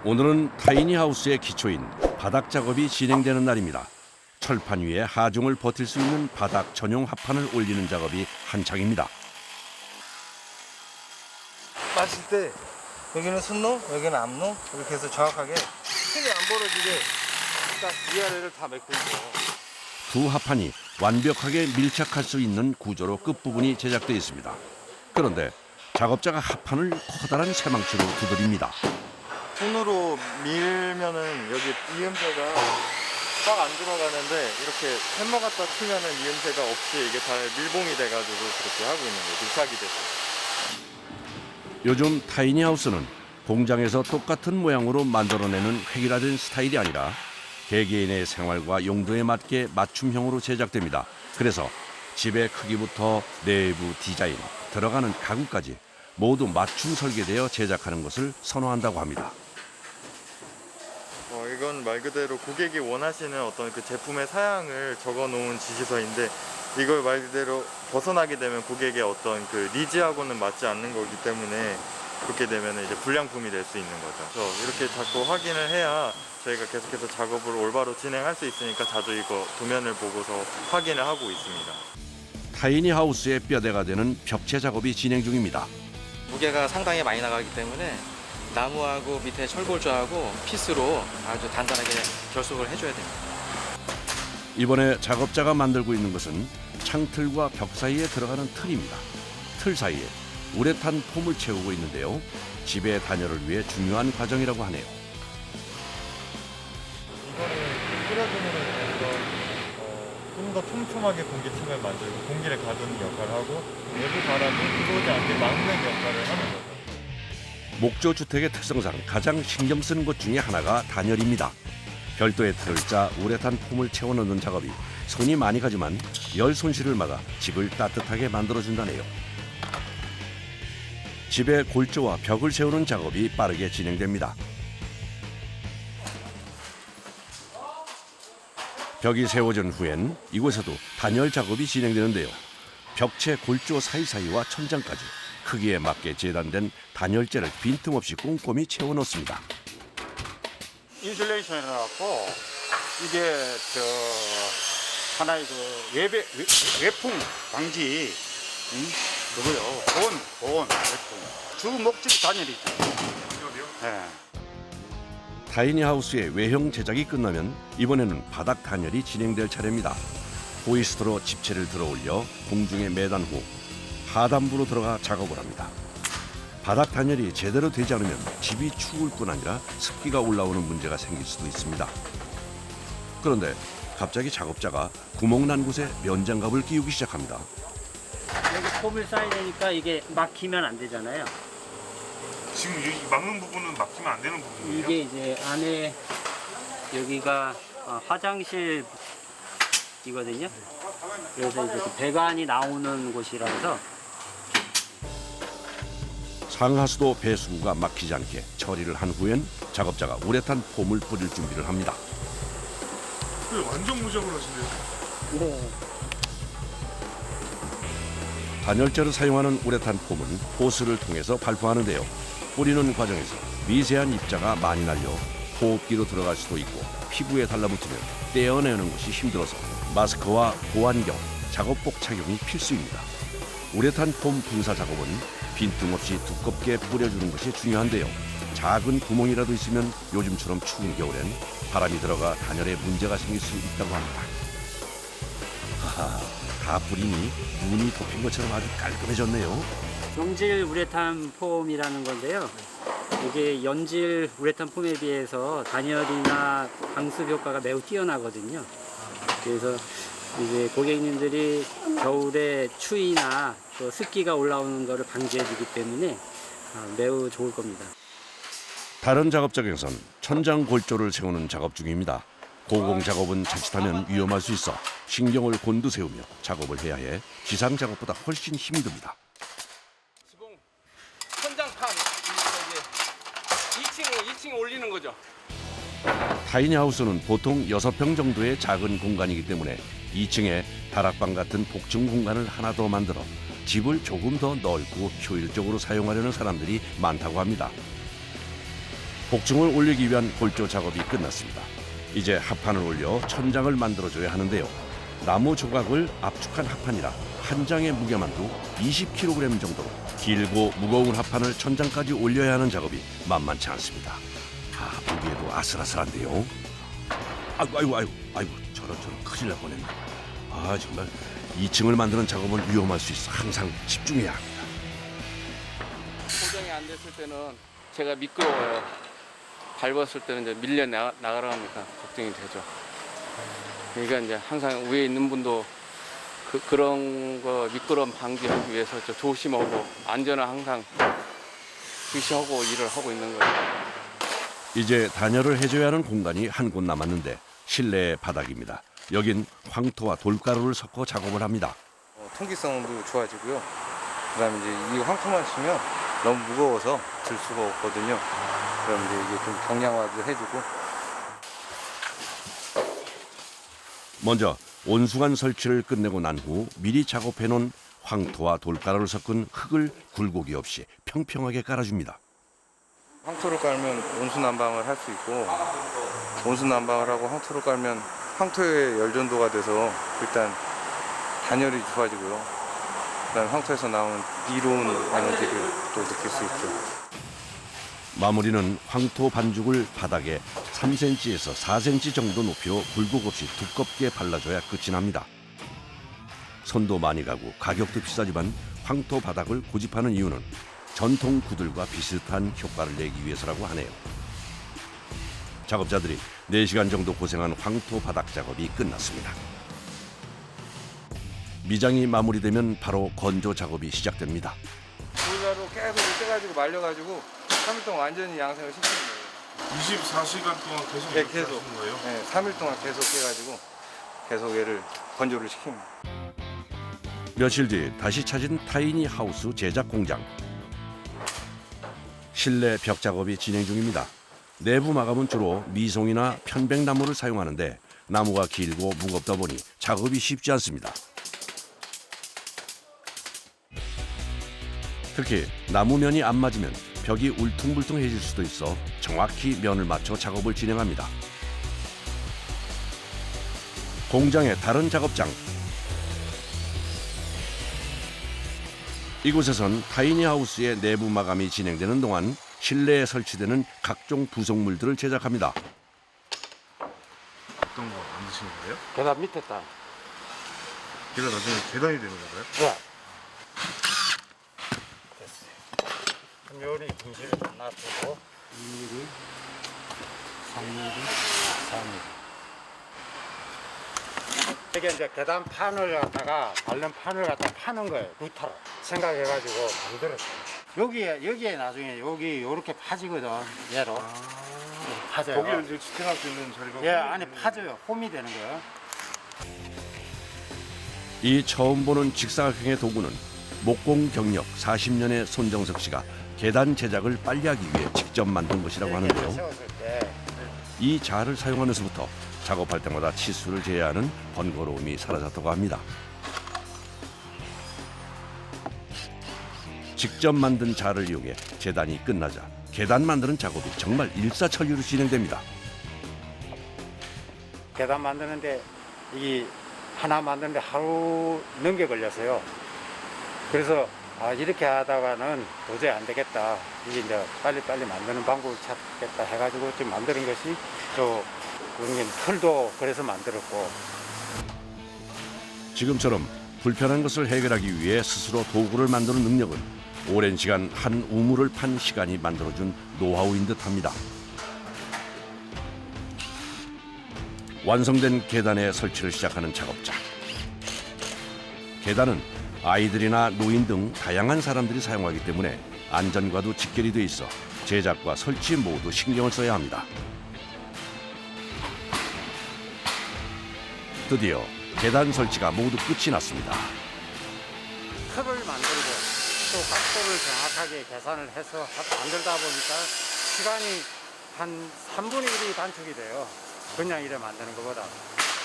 오늘은 타이니하우스의 기초인 바닥 작업이 진행되는 날입니다. 철판 위에 하중을 버틸 수 있는 바닥 전용 합판을 올리는 작업이 한창입니다. 마실 때 여기는 순놈, 여기는 앞놈 이렇게 해서 정확하게 힘이 안 벌어지게 딱 위아래를 다 메고 있어요. 두 합판이 완벽하게 밀착할 수 있는 구조로 끝부분이 제작되어 있습니다. 그런데 작업자가 합판을 커다란 새망치로 두드립니다. 손으로 밀면은 여기 이음새가 딱 안 들어가는데 이렇게 햄머 갖다 치면은 이음새가 없이 이게 다 밀봉이 돼가지고 그렇게 하고 있는 거예요. 밀착이 돼서. 요즘 타이니하우스는 공장에서 똑같은 모양으로 만들어내는 획일화된 스타일이 아니라 개개인의 생활과 용도에 맞게 맞춤형으로 제작됩니다. 그래서 집의 크기부터 내부 디자인, 들어가는 가구까지 모두 맞춤 설계되어 제작하는 것을 선호한다고 합니다. 이건 말 그대로 고객이 원하시는 어떤 그 제품의 사양을 적어놓은 지시서인데 이걸 말 그대로 벗어나게 되면 고객의 어떤 그 니즈하고는 맞지 않는 거기 때문에 그렇게 되면 이제 불량품이 될 수 있는 거죠. 그래서 이렇게 자꾸 확인을 해야 저희가 계속해서 작업을 올바로 진행할 수 있으니까 자주 이거 도면을 보고서 확인을 하고 있습니다. 타이니하우스의 뼈대가 되는 벽체 작업이 진행 중입니다. 무게가 상당히 많이 나가기 때문에 나무하고 밑에 철골조하고 피스로 아주 단단하게 결속을 해줘야 됩니다. 이번에 작업자가 만들고 있는 것은 창틀과 벽 사이에 들어가는 틀입니다. 틀 사이에 우레탄 폼을 채우고 있는데요. 집의 단열을 위해 중요한 과정이라고 하네요. 이거는 뿌려주는 데서 좀 더 촘촘하게 공기층을 만들고 공기를 가두는 역할을 하고 내부 바람이 들어오지 않게 막는 역할을 하는 거죠. 목조 주택의 특성상 가장 신경 쓰는 것 중에 하나가 단열입니다. 별도의 틀을 짜 우레탄 폼을 채워 넣는 작업이 손이 많이 가지만 열 손실을 막아 집을 따뜻하게 만들어준다네요. 집에 골조와 벽을 세우는 작업이 빠르게 진행됩니다. 벽이 세워진 후엔 이곳에도 단열 작업이 진행되는데요. 벽체 골조 사이사이와 천장까지 크기에 맞게 재단된 단열재를 빈틈없이 꼼꼼히 채워 넣습니다. 인슐레이션을 해갖고 이게 하나의 외풍 방지 그거요. 보온 외풍. 주 목적이 단열이죠. 네. 타이니하우스의 외형 제작이 끝나면 이번에는 바닥 단열이 진행될 차례입니다. 호이스트로 집체를 들어올려 공중에 매단 후 하단부로 들어가 작업을 합니다. 바닥 단열이 제대로 되지 않으면 집이 추울 뿐 아니라 습기가 올라오는 문제가 생길 수도 있습니다. 그런데 갑자기 작업자가 구멍 난 곳에 면장갑을 끼우기 시작합니다. 여기 폼을 쌓아야 되니까 이게 막히면 안 되잖아요. 지금 여기 막는 부분은 막히면 안 되는 부분이에요? 이게 이제 안에 여기가 화장실이거든요. 그래서 이제 그 배관이 나오는 곳이라서 상하수도 배수구가 막히지 않게 처리를 한 후엔 작업자가 우레탄 폼을 뿌릴 준비를 합니다. 완전 무작을 하시네요. 네. 단열재로 사용하는 우레탄 폼은 호스를 통해서 발포하는데요. 뿌리는 과정에서 미세한 입자가 많이 날려 호흡기로 들어갈 수도 있고 피부에 달라붙으면 떼어내는 것이 힘들어서 마스크와 보안경, 작업복 착용이 필수입니다. 우레탄 폼 분사 작업은 빈틈없이 두껍게 뿌려주는 것이 중요한데요. 작은 구멍이라도 있으면 요즘처럼 추운 겨울엔 바람이 들어가 단열에 문제가 생길 수 있다고 합니다. 하하, 다 뿌리니 눈이 덮인 것처럼 아주 깔끔해졌네요. 용질 우레탄 폼이라는 건데요. 이게 연질 우레탄 폼에 비해서 단열이나 방수 효과가 매우 뛰어나거든요. 그래서 이제 고객님들이 겨울에 추위나 또 습기가 올라오는 것을 방지해주기 때문에 매우 좋을 겁니다. 다른 작업장에선 천장 골조를 세우는 작업 중입니다. 고공 작업은 자칫하면 위험할 수 있어 신경을 곤두세우며 작업을 해야 해 지상 작업보다 훨씬 힘이 듭니다. 지붕 천장판 2층에 올리는 거죠. 타이니하우스는 보통 6평 정도의 작은 공간이기 때문에 2층에 다락방 같은 복층 공간을 하나 더 만들어 집을 조금 더 넓고 효율적으로 사용하려는 사람들이 많다고 합니다. 복층을 올리기 위한 골조 작업이 끝났습니다. 이제 합판을 올려 천장을 만들어줘야 하는데요. 나무 조각을 압축한 합판이라 한 장의 무게만도 20kg 정도로 길고 무거운 합판을 천장까지 올려야 하는 작업이 만만치 않습니다. 보기에도 아슬아슬한데요. 아이고, 저런 큰일 날 뻔했네. 정말 2층을 만드는 작업은 위험할 수 있어 항상 집중해야 합니다. 고정이 안 됐을 때는 제가 미끄러워요. 밟았을 때는 이제 밀려 나가라 하니까 걱정이 되죠. 그러니까 이제 항상 위에 있는 분도 그런 거 미끄럼 방지하기 위해서 좀 조심하고 안전을 항상 주시하고 일을 하고 있는 거예요. 이제 단열을 해줘야 하는 공간이 한 곳 남았는데 실내 바닥입니다. 여긴 황토와 돌가루를 섞어 작업을 합니다. 통기성도 좋아지고요. 그다음에 이제 이 황토만 치면 너무 무거워서 들 수가 없거든요. 그럼 이제 이게 좀 경량화도 해주고. 먼저 온수관 설치를 끝내고 난 후 미리 작업해놓은 황토와 돌가루를 섞은 흙을 굴곡이 없이 평평하게 깔아줍니다. 황토를 깔면 온수 난방을 할 수 있고, 온수 난방을 하고 황토를 깔면 황토의 열전도가 돼서 일단 단열이 좋아지고요. 그다음 황토에서 나오는 이로운 에너지를 또 느낄 수 있죠. 마무리는 황토 반죽을 바닥에 3cm에서 4cm 정도 높이로 굴곡 없이 두껍게 발라줘야 끝이 납니다. 손도 많이 가고 가격도 비싸지만 황토 바닥을 고집하는 이유는 전통 구들과 비슷한 효과를 내기 위해서라고 하네요. 작업자들이 4시간 정도 고생한 황토 바닥 작업이 끝났습니다. 미장이 마무리되면 바로 건조 작업이 시작됩니다. 보일러로 계속 떼가지고 말려가지고 3일 동안 완전히 양생을 시키는 거예요. 24시간 동안 계속 네, 이렇게 계속. 하시는 거예요? 네, 3일 동안 계속 깨가지고 계속 얘를 건조를 시킵니다. 며칠 뒤 다시 찾은 타이니 하우스 제작 공장. 실내 벽 작업이 진행 중입니다. 내부 마감은 주로 미송이나 편백나무를 사용하는데 나무가 길고 무겁다 보니 작업이 쉽지 않습니다. 특히 나무면이 안 맞으면 벽이 울퉁불퉁해질 수도 있어 정확히 면을 맞춰 작업을 진행합니다. 공장의 다른 작업장. 이곳에선 타이니하우스의 내부 마감이 진행되는 동안 실내에 설치되는 각종 부속물들을 제작합니다. 어떤 거 만드시는 거예요? 계단 밑에 딱. 걔가 나중에 계단이 되는 건가요? 네. 됐어요. 요리 분실을 놔두고 2mm, 3mm, 4mm. 이게 이제 계단 판을 갖다가 다른 판을 갖다 파는 거예요. 루타로 생각해가지고 만들었어요. 여기에 나중에 여기 요렇게 파지거든. 얘로 파져요. 거기에 이제 지탱할 수 있는 자리가 예, 안에 파져요. 홈이 되는 거예요. 이 처음 보는 직사각형의 도구는 목공 경력 40년의 손정석 씨가 계단 제작을 빨리 하기 위해 직접 만든 것이라고 하는데요. 세웠을 때 이 자를 사용하면서부터 작업할 때마다 치수를 재야 하는 번거로움이 사라졌다고 합니다. 직접 만든 자를 이용해 재단이 끝나자 계단 만드는 작업이 정말 일사천리로 진행됩니다. 계단 만드는데 이 하나 만드는데 하루 넘게 걸렸어요. 그래서 이렇게 하다가는 도저히 안 되겠다. 이게 이제 빨리빨리 만드는 방법을 찾겠다 해가지고 지금 만드는 것이 또 그런 틀도 그래서 만들었고. 지금처럼 불편한 것을 해결하기 위해 스스로 도구를 만드는 능력은 오랜 시간 한 우물을 판 시간이 만들어준 노하우인 듯합니다. 완성된 계단에 설치를 시작하는 작업자. 계단은 아이들이나 노인 등 다양한 사람들이 사용하기 때문에 안전과도 직결이 돼 있어 제작과 설치 모두 신경을 써야 합니다. 드디어 계단 설치가 모두 끝이 났습니다. 틀을 만들고 또 각도를 정확하게 계산을 해서 만들다 보니까 시간이 한 3분의 1이 단축이 돼요. 그냥 이래 만드는 것보다.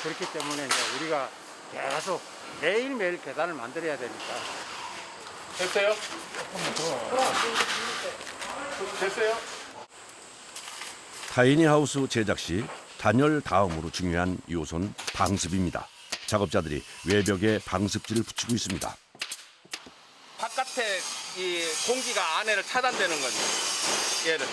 그렇기 때문에 이제 우리가 계속 매일매일 계단을 만들어야 되니까. 됐어요? 됐어요? 타이니하우스 제작 시 단열 다음으로 중요한 요소는 방습입니다. 작업자들이 외벽에 방습지를 붙이고 있습니다. 바깥에 이 공기가 안에를 차단되는 거죠. 얘는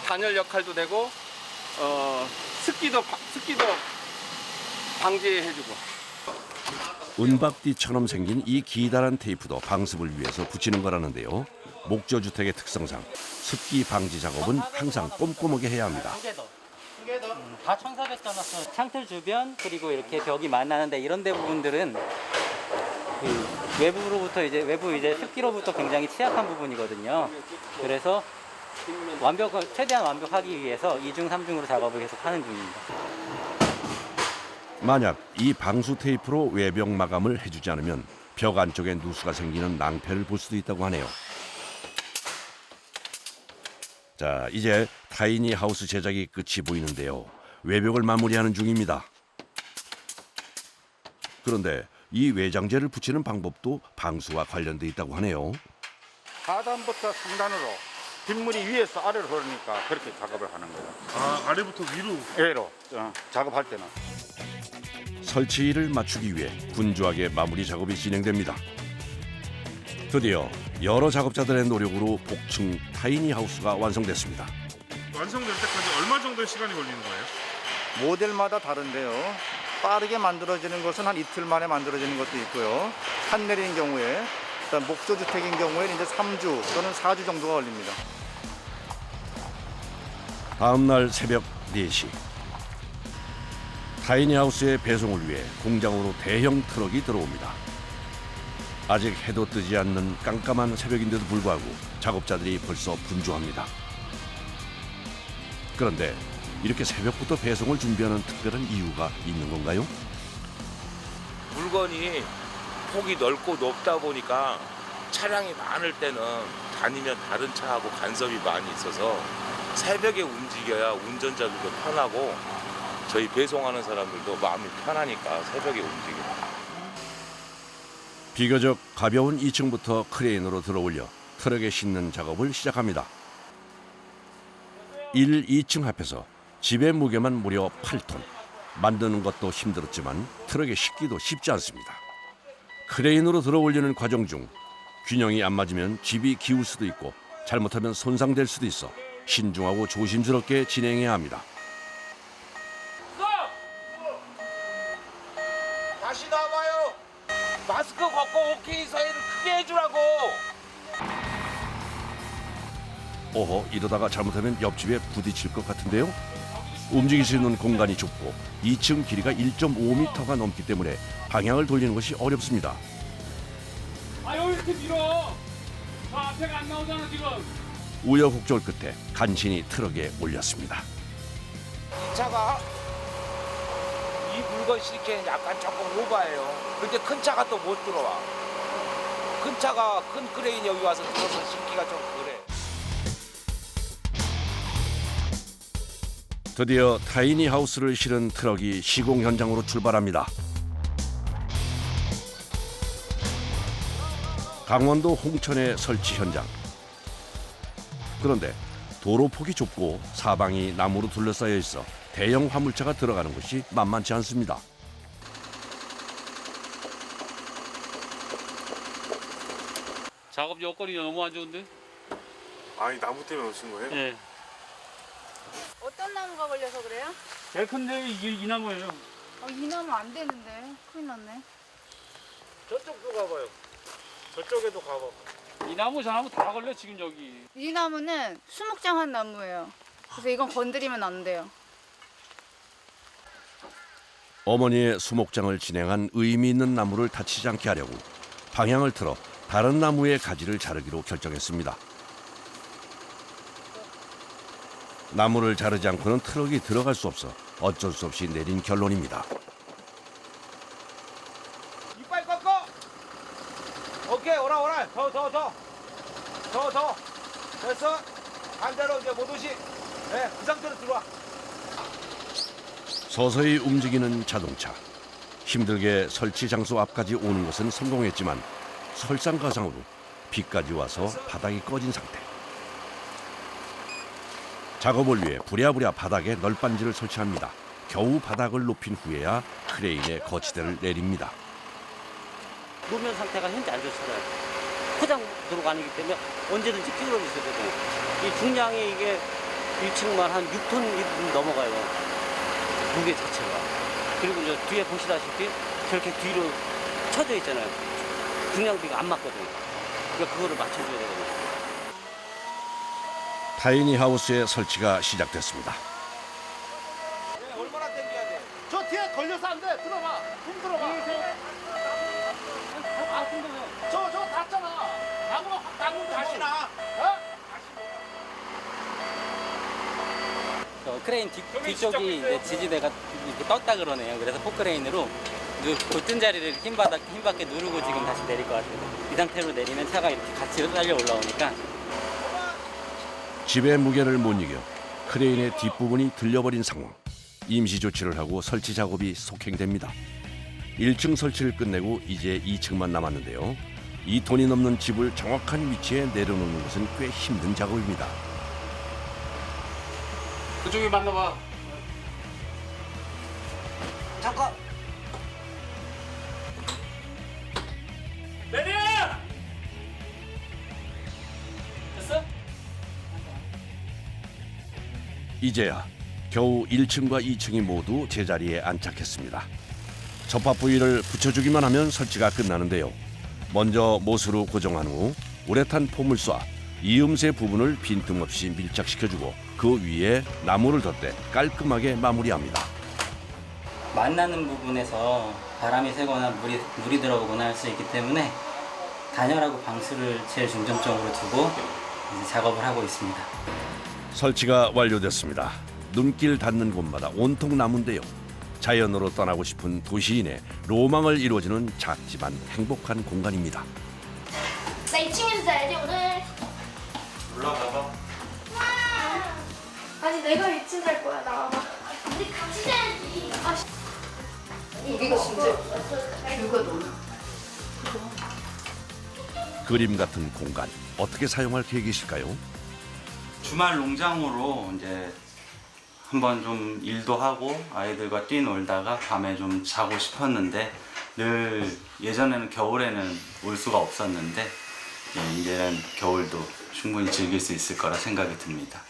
단열 역할도 되고 습기도 방지해주고. 은박띠처럼 생긴 이 기다란 테이프도 방습을 위해서 붙이는 거라는데요. 목조주택의 특성상 습기 방지 작업은 항상 꼼꼼하게 해야 합니다. 다 청사벽 잘랐어. 창틀 주변 그리고 이렇게 벽이 만나는데 이런 데 부분들은 그 외부로부터 외부 습기로부터 굉장히 취약한 부분이거든요. 그래서 최대한 완벽하기 위해서 2중, 3중으로 작업을 계속 하는 중입니다. 만약 이 방수 테이프로 외벽 마감을 해주지 않으면 벽 안쪽에 누수가 생기는 낭패를 볼 수도 있다고 하네요. 자, 이제 타이니하우스 제작이 끝이 보이는데요. 외벽을 마무리하는 중입니다. 그런데 이 외장재를 붙이는 방법도 방수와 관련돼 있다고 하네요. 하단부터 상단으로 빗물이 위에서 아래로 흐르니까 그렇게 작업을 하는 거예요. 아, 아래부터 위로. 예로 작업할 때는. 설치를 맞추기 위해 분주하게 마무리 작업이 진행됩니다. 드디어 여러 작업자들의 노력으로 복층 타이니하우스가 완성됐습니다. 완성될 때까지 얼마 정도의 시간이 걸리는 거예요? 모델마다 다른데요. 빠르게 만들어지는 것은 한 이틀 만에 만들어지는 것도 있고요. 한내리는 경우에, 일단 목조주택인 경우에는 이제 3주 또는 4주 정도가 걸립니다. 다음 날 새벽 4시. 타이니하우스의 배송을 위해 공장으로 대형 트럭이 들어옵니다. 아직 해도 뜨지 않는 깜깜한 새벽인데도 불구하고 작업자들이 벌써 분주합니다. 그런데 이렇게 새벽부터 배송을 준비하는 특별한 이유가 있는 건가요? 물건이 폭이 넓고 높다 보니까 차량이 많을 때는 다니면 다른 차하고 간섭이 많이 있어서 새벽에 움직여야 운전자들도 편하고 저희 배송하는 사람들도 마음이 편하니까 새벽에 움직여요. 비교적 가벼운 2층부터 크레인으로 들어올려 트럭에 싣는 작업을 시작합니다. 1, 2층 합해서 집의 무게만 무려 8톤. 만드는 것도 힘들었지만 트럭에 싣기도 쉽지 않습니다. 크레인으로 들어올리는 과정 중 균형이 안 맞으면 집이 기울 수도 있고 잘못하면 손상될 수도 있어 신중하고 조심스럽게 진행해야 합니다. 다시 나와요. 마스크 벗고 오케이 사인을 크게 해주라고. 어허, 이러다가 잘못하면 옆집에 부딪힐 것 같은데요? 움직일 수 있는 공간이 좁고 2층 길이가 1.5m가 넘기 때문에 방향을 돌리는 것이 어렵습니다. 아, 여기 이렇게 밀어. 앞에가 안 나오잖아 지금. 우여곡절 끝에 간신히 트럭에 올렸습니다. 이 차가 이 물건 싣기에는 약간 조금 오버해요. 근데 큰 차가 또 못 들어와. 큰 차가 큰 크레인이 여기 와서 들어서 싣기가 좀 그래. 드디어 타이니하우스를 실은 트럭이 시공 현장으로 출발합니다. 강원도 홍천의 설치 현장. 그런데 도로폭이 좁고 사방이 나무로 둘러싸여 있어 대형 화물차가 들어가는 것이 만만치 않습니다. 작업 여건이 너무 안 좋은데? 아니, 나무 때문에 오신 거예요? 예. 어떤 나무가 걸려서 그래요? 제일 큰데 이 나무예요. 이 나무 안 되는데. 큰일 났네. 저쪽도 가봐요. 저쪽에도 가봐. 이 나무 저 나무 다 걸려 지금 여기. 이 나무는 수목장한 나무예요. 그래서 이건 건드리면 안 돼요. 어머니의 수목장을 진행한 의미 있는 나무를 다치지 않게 하려고 방향을 틀어 다른 나무의 가지를 자르기로 결정했습니다. 나무를 자르지 않고는 트럭이 들어갈 수 없어 어쩔 수 없이 내린 결론입니다. 이빨 꺾어. 오케이, 오라. 더. 됐어. 반대로 이제 못 오시. 네, 그 상태로 들어와. 서서히 움직이는 자동차. 힘들게 설치 장소 앞까지 오는 것은 성공했지만 설상가상으로 비까지 와서 바닥이 꺼진 상태. 작업을 위해 부랴부랴 바닥에 널빤지를 설치합니다. 겨우 바닥을 높인 후에야 크레인에 거치대를 내립니다. 노면 상태가 현재 안 좋잖아요. 포장 들어가기 때문에 언제든지 끼어들 있어야 되고 이 중량이 이게 1층만 한 6톤 넘어가요. 무게 자체가. 그리고 이제 뒤에 보시다시피 저렇게 뒤로 쳐져 있잖아요. 중량비가 안 맞거든요. 그러니까 그거를 맞춰줘야 되거든요. 타이니하우스의 설치가 시작됐습니다. 얼마나 당겨야 돼? 저 뒤에 걸려서 안 돼. 들어봐. 좀 들어봐. 아, 궁금해. 저 닿잖아. 나무 다시 나. 크레인 뒤쪽이 이제 지지대가 이렇게 떴다 그러네요. 그래서 포크레인으로 뜬 자리를 힘받게 누르고 지금 다시 내릴 것 같아요. 이 상태로 내리면 차가 이렇게 같이 딸려 올라오니까. 집의 무게를 못 이겨 크레인의 뒷부분이 들려버린 상황. 임시 조치를 하고 설치 작업이 속행됩니다. 1층 설치를 끝내고 이제 2층만 남았는데요. 2톤이 넘는 집을 정확한 위치에 내려놓는 것은 꽤 힘든 작업입니다. 그쪽에 만나봐. 잠깐. 내려! 됐어? 이제야 겨우 1층과 2층이 모두 제자리에 안착했습니다. 접합 부위를 붙여주기만 하면 설치가 끝나는데요. 먼저 못으로 고정한 후 우레탄 폼을 쏴 이음새 부분을 빈틈없이 밀착시켜주고 그 위에 나무를 덧대 깔끔하게 마무리합니다. 만나는 부분에서 바람이 새거나 물이 들어오거나 할 수 있기 때문에 단열하고 방수를 제일 중점적으로 두고 이제 작업을 하고 있습니다. 설치가 완료됐습니다. 눈길 닿는 곳마다 온통 나무인데요. 자연으로 떠나고 싶은 도시인의 로망을 이루어주는 작지만 행복한 공간입니다. 나 2층에서 자야지 오늘. 올라가봐. 아니 내가 2층 잘 거야. 나와봐. 우리 같이 자야지. 여기가 진짜 뷰가 너무. 그림 같은 공간 어떻게 사용할 계획이실까요? 주말 농장으로 이제 한번 좀 일도 하고 아이들과 뛰놀다가 밤에 좀 자고 싶었는데 늘 예전에는 겨울에는 올 수가 없었는데 이제는 겨울도 충분히 즐길 수 있을 거라 생각이 듭니다.